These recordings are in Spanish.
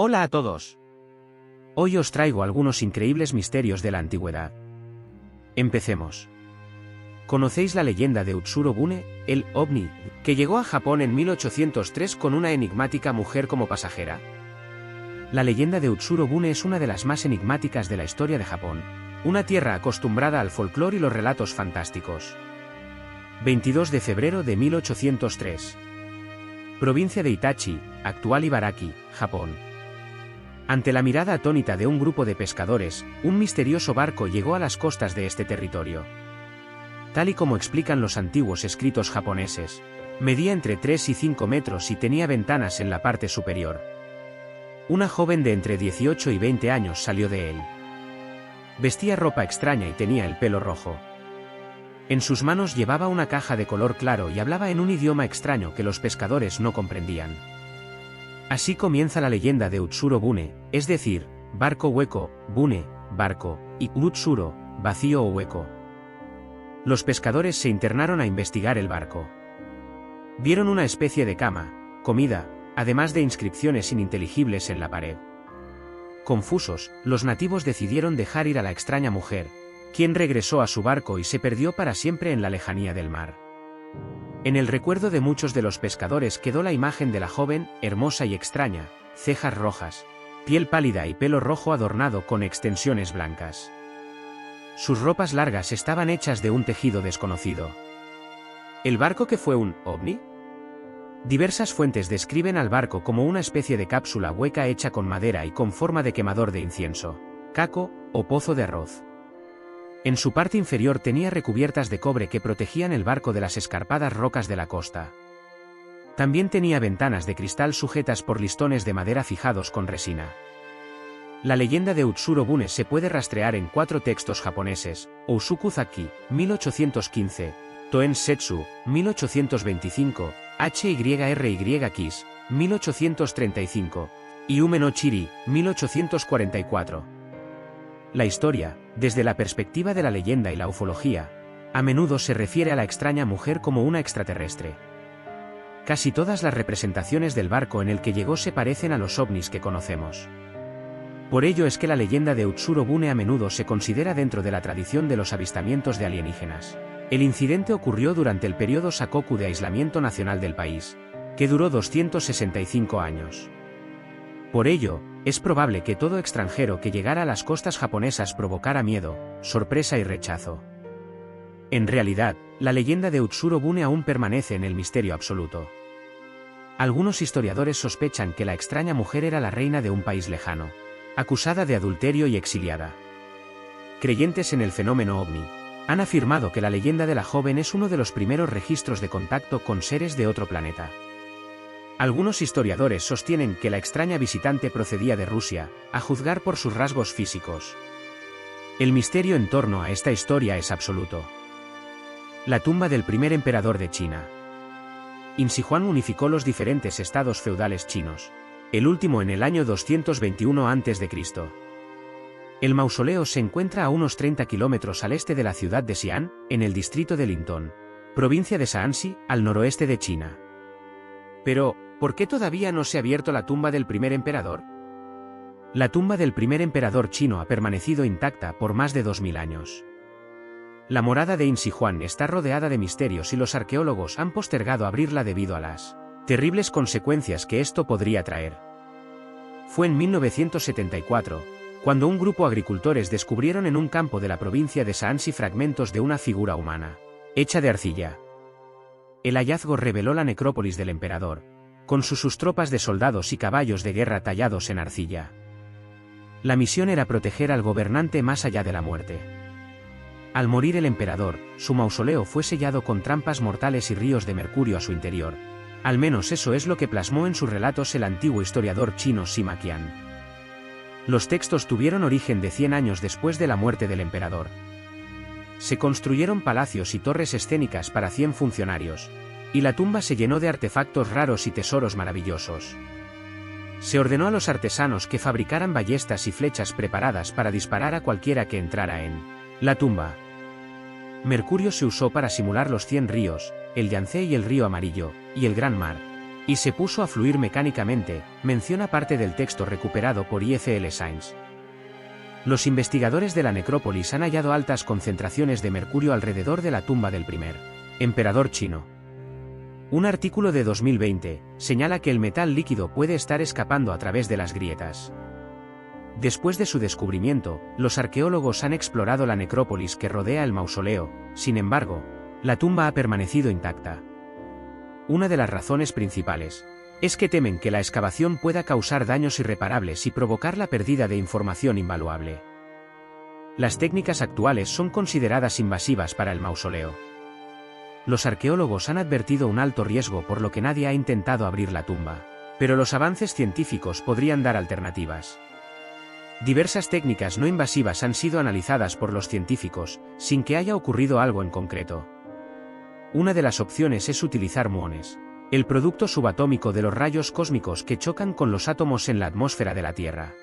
Hola a todos. Hoy os traigo algunos increíbles misterios de la antigüedad. Empecemos. ¿Conocéis la leyenda de Utsuro Bune, el ovni, que llegó a Japón en 1803 con una enigmática mujer como pasajera? La leyenda de Utsuro Bune es una de las más enigmáticas de la historia de Japón, una tierra acostumbrada al folclore y los relatos fantásticos. 22 de febrero de 1803. Provincia de Itachi, actual Ibaraki, Japón. Ante la mirada atónita de un grupo de pescadores, un misterioso barco llegó a las costas de este territorio. Tal y como explican los antiguos escritos japoneses, medía entre 3 y 5 metros y tenía ventanas en la parte superior. Una joven de entre 18 y 20 años salió de él. Vestía ropa extraña y tenía el pelo rojo. En sus manos llevaba una caja de color claro y hablaba en un idioma extraño que los pescadores no comprendían. Así comienza la leyenda de Utsuro Bune, es decir, barco hueco, Bune, barco, y Utsuro, vacío o hueco. Los pescadores se internaron a investigar el barco. Vieron una especie de cama, comida, además de inscripciones ininteligibles en la pared. Confusos, los nativos decidieron dejar ir a la extraña mujer, quien regresó a su barco y se perdió para siempre en la lejanía del mar. En el recuerdo de muchos de los pescadores quedó la imagen de la joven, hermosa y extraña, cejas rojas, piel pálida y pelo rojo adornado con extensiones blancas. Sus ropas largas estaban hechas de un tejido desconocido. ¿El barco que fue un ovni? Diversas fuentes describen al barco como una especie de cápsula hueca hecha con madera y con forma de quemador de incienso, caco o pozo de arroz. En su parte inferior tenía recubiertas de cobre que protegían el barco de las escarpadas rocas de la costa. También tenía ventanas de cristal sujetas por listones de madera fijados con resina. La leyenda de Utsuro Bune se puede rastrear en 4 textos japoneses: Ousuku Zaki, 1815, Toen Setsu, 1825, HYRY Kiss, 1835, y Ume no Chiri, 1844. La historia, desde la perspectiva de la leyenda y la ufología, a menudo se refiere a la extraña mujer como una extraterrestre. Casi todas las representaciones del barco en el que llegó se parecen a los ovnis que conocemos. Por ello es que la leyenda de Utsuro Bune a menudo se considera dentro de la tradición de los avistamientos de alienígenas. El incidente ocurrió durante el periodo Sakoku de aislamiento nacional del país, que duró 265 años. Por ello, es probable que todo extranjero que llegara a las costas japonesas provocara miedo, sorpresa y rechazo. En realidad, la leyenda de Utsuro Bune aún permanece en el misterio absoluto. Algunos historiadores sospechan que la extraña mujer era la reina de un país lejano, acusada de adulterio y exiliada. Creyentes en el fenómeno ovni han afirmado que la leyenda de la joven es uno de los primeros registros de contacto con seres de otro planeta. Algunos historiadores sostienen que la extraña visitante procedía de Rusia, a juzgar por sus rasgos físicos. El misterio en torno a esta historia es absoluto. La tumba del primer emperador de China. Insi Huang unificó los diferentes estados feudales chinos, el último en el año 221 a.C. El mausoleo se encuentra a unos 30 kilómetros al este de la ciudad de Xi'an, en el distrito de Linton, provincia de Shaanxi, al noroeste de China. Pero, ¿por qué todavía no se ha abierto la tumba del primer emperador? La tumba del primer emperador chino ha permanecido intacta por más de 2000 años. La morada de Insi Huang está rodeada de misterios y los arqueólogos han postergado abrirla debido a las terribles consecuencias que esto podría traer. Fue en 1974, cuando un grupo de agricultores descubrieron en un campo de la provincia de Shaanxi fragmentos de una figura humana, hecha de arcilla. El hallazgo reveló la necrópolis del emperador, con sus tropas de soldados y caballos de guerra tallados en arcilla. La misión era proteger al gobernante más allá de la muerte. Al morir el emperador, su mausoleo fue sellado con trampas mortales y ríos de mercurio a su interior. Al menos eso es lo que plasmó en sus relatos el antiguo historiador chino Sima Qian. Los textos tuvieron origen de 100 años después de la muerte del emperador. Se construyeron palacios y torres escénicas para 100 funcionarios, y la tumba se llenó de artefactos raros y tesoros maravillosos. Se ordenó a los artesanos que fabricaran ballestas y flechas preparadas para disparar a cualquiera que entrara en la tumba. Mercurio se usó para simular los 100 ríos, el Yangtze y el río Amarillo, y el Gran Mar, y se puso a fluir mecánicamente, menciona parte del texto recuperado por IFL Science. Los investigadores de la necrópolis han hallado altas concentraciones de mercurio alrededor de la tumba del primer emperador chino. Un artículo de 2020 señala que el metal líquido puede estar escapando a través de las grietas. Después de su descubrimiento, los arqueólogos han explorado la necrópolis que rodea el mausoleo, sin embargo, la tumba ha permanecido intacta. Una de las razones principales es que temen que la excavación pueda causar daños irreparables y provocar la pérdida de información invaluable. Las técnicas actuales son consideradas invasivas para el mausoleo. Los arqueólogos han advertido un alto riesgo por lo que nadie ha intentado abrir la tumba, pero los avances científicos podrían dar alternativas. Diversas técnicas no invasivas han sido analizadas por los científicos, sin que haya ocurrido algo en concreto. Una de las opciones es utilizar muones, el producto subatómico de los rayos cósmicos que chocan con los átomos en la atmósfera de la Tierra.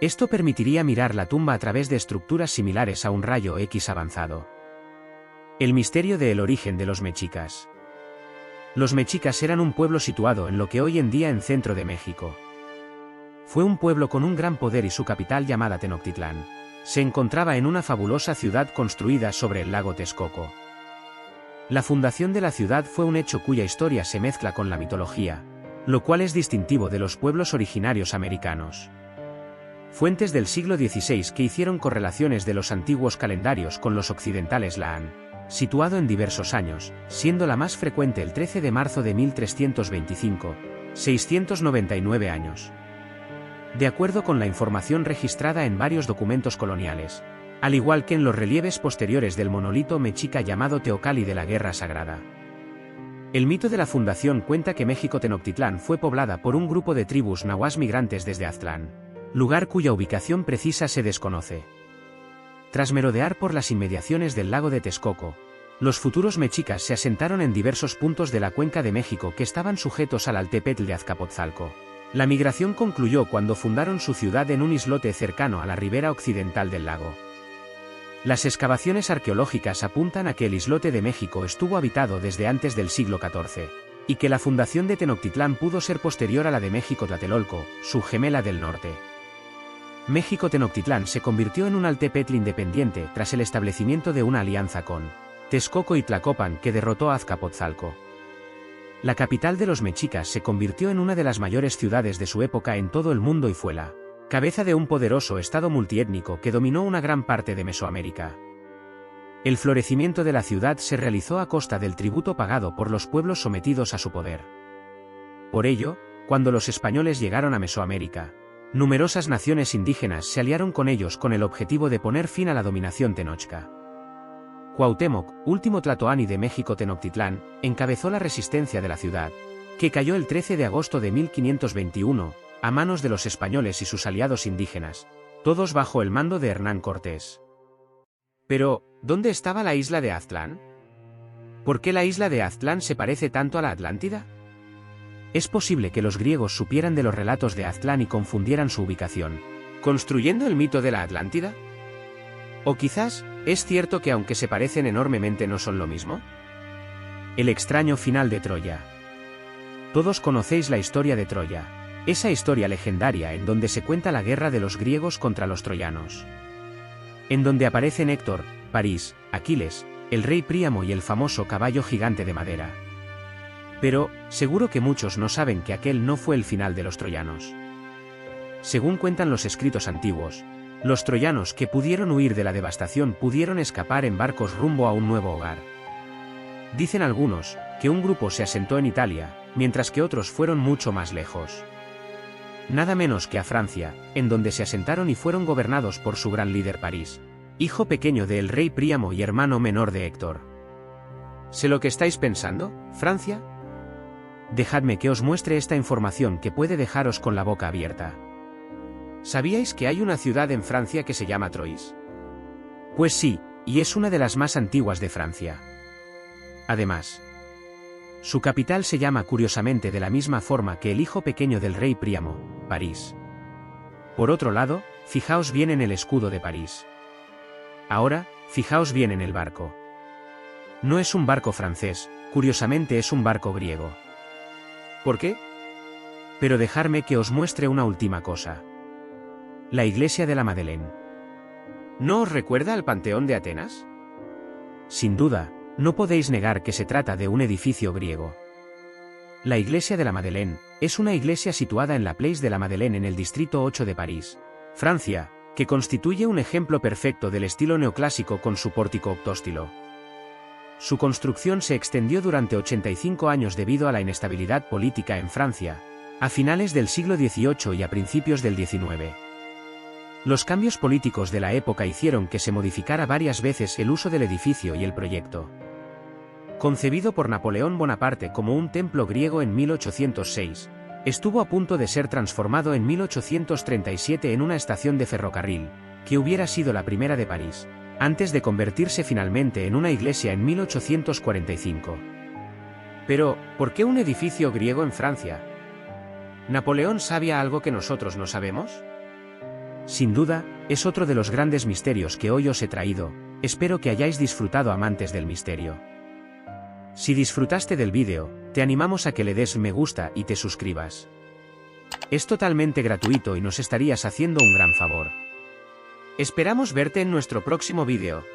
Esto permitiría mirar la tumba a través de estructuras similares a un rayo X avanzado. El misterio del origen de los mexicas. Los mexicas eran un pueblo situado en lo que hoy en día en centro de México. Fue un pueblo con un gran poder y su capital llamada Tenochtitlán se encontraba en una fabulosa ciudad construida sobre el lago Texcoco. La fundación de la ciudad fue un hecho cuya historia se mezcla con la mitología, lo cual es distintivo de los pueblos originarios americanos. Fuentes del siglo XVI que hicieron correlaciones de los antiguos calendarios con los occidentales la han situado en diversos años, siendo la más frecuente el 13 de marzo de 1325, 699 años. De acuerdo con la información registrada en varios documentos coloniales, al igual que en los relieves posteriores del monolito mexica llamado Teocalli de la Guerra Sagrada. El mito de la fundación cuenta que México Tenochtitlán fue poblada por un grupo de tribus nahuas migrantes desde Aztlán, lugar cuya ubicación precisa se desconoce. Tras merodear por las inmediaciones del lago de Texcoco, los futuros mexicas se asentaron en diversos puntos de la cuenca de México que estaban sujetos al altepetl de Azcapotzalco. La migración concluyó cuando fundaron su ciudad en un islote cercano a la ribera occidental del lago. Las excavaciones arqueológicas apuntan a que el islote de México estuvo habitado desde antes del siglo XIV, y que la fundación de Tenochtitlán pudo ser posterior a la de México Tlatelolco, su gemela del norte. México Tenochtitlán se convirtió en un altepetl independiente tras el establecimiento de una alianza con Texcoco y Tlacopan que derrotó a Azcapotzalco. La capital de los mexicas se convirtió en una de las mayores ciudades de su época en todo el mundo y fue la cabeza de un poderoso estado multiétnico que dominó una gran parte de Mesoamérica. El florecimiento de la ciudad se realizó a costa del tributo pagado por los pueblos sometidos a su poder. Por ello, cuando los españoles llegaron a Mesoamérica, numerosas naciones indígenas se aliaron con ellos con el objetivo de poner fin a la dominación tenochca. Cuauhtémoc, último tlatoani de México Tenochtitlán, encabezó la resistencia de la ciudad, que cayó el 13 de agosto de 1521, a manos de los españoles y sus aliados indígenas, todos bajo el mando de Hernán Cortés. Pero, ¿dónde estaba la isla de Aztlán? ¿Por qué la isla de Aztlán se parece tanto a la Atlántida? Es posible que los griegos supieran de los relatos de Aztlán y confundieran su ubicación, construyendo el mito de la Atlántida. O quizás, ¿es cierto que aunque se parecen enormemente no son lo mismo? El extraño final de Troya. Todos conocéis la historia de Troya, esa historia legendaria en donde se cuenta la guerra de los griegos contra los troyanos. En donde aparecen Héctor, París, Aquiles, el rey Príamo y el famoso caballo gigante de madera. Pero, seguro que muchos no saben que aquel no fue el final de los troyanos. Según cuentan los escritos antiguos, los troyanos que pudieron huir de la devastación pudieron escapar en barcos rumbo a un nuevo hogar. Dicen algunos, que un grupo se asentó en Italia, mientras que otros fueron mucho más lejos. Nada menos que a Francia, en donde se asentaron y fueron gobernados por su gran líder París, hijo pequeño del rey Príamo y hermano menor de Héctor. ¿Sé lo que estáis pensando, Francia? Dejadme que os muestre esta información que puede dejaros con la boca abierta. ¿Sabíais que hay una ciudad en Francia que se llama Troyes? Pues sí, y es una de las más antiguas de Francia. Además, su capital se llama curiosamente de la misma forma que el hijo pequeño del rey Príamo, París. Por otro lado, fijaos bien en el escudo de París. Ahora, fijaos bien en el barco. No es un barco francés, curiosamente es un barco griego. ¿Por qué? Pero dejadme que os muestre una última cosa. La iglesia de la Madeleine. ¿No os recuerda al Panteón de Atenas? Sin duda, no podéis negar que se trata de un edificio griego. La iglesia de la Madeleine es una iglesia situada en la Place de la Madeleine en el distrito 8 de París, Francia, que constituye un ejemplo perfecto del estilo neoclásico con su pórtico octóstilo. Su construcción se extendió durante 85 años debido a la inestabilidad política en Francia, a finales del siglo XVIII y a principios del XIX. Los cambios políticos de la época hicieron que se modificara varias veces el uso del edificio y el proyecto. Concebido por Napoleón Bonaparte como un templo griego en 1806, estuvo a punto de ser transformado en 1837 en una estación de ferrocarril, que hubiera sido la primera de París, antes de convertirse finalmente en una iglesia en 1845. Pero, ¿por qué un edificio griego en Francia? ¿Napoleón sabía algo que nosotros no sabemos? Sin duda, es otro de los grandes misterios que hoy os he traído. Espero que hayáis disfrutado, amantes del misterio. Si disfrutaste del vídeo, te animamos a que le des me gusta y te suscribas. Es totalmente gratuito y nos estarías haciendo un gran favor. Esperamos verte en nuestro próximo vídeo.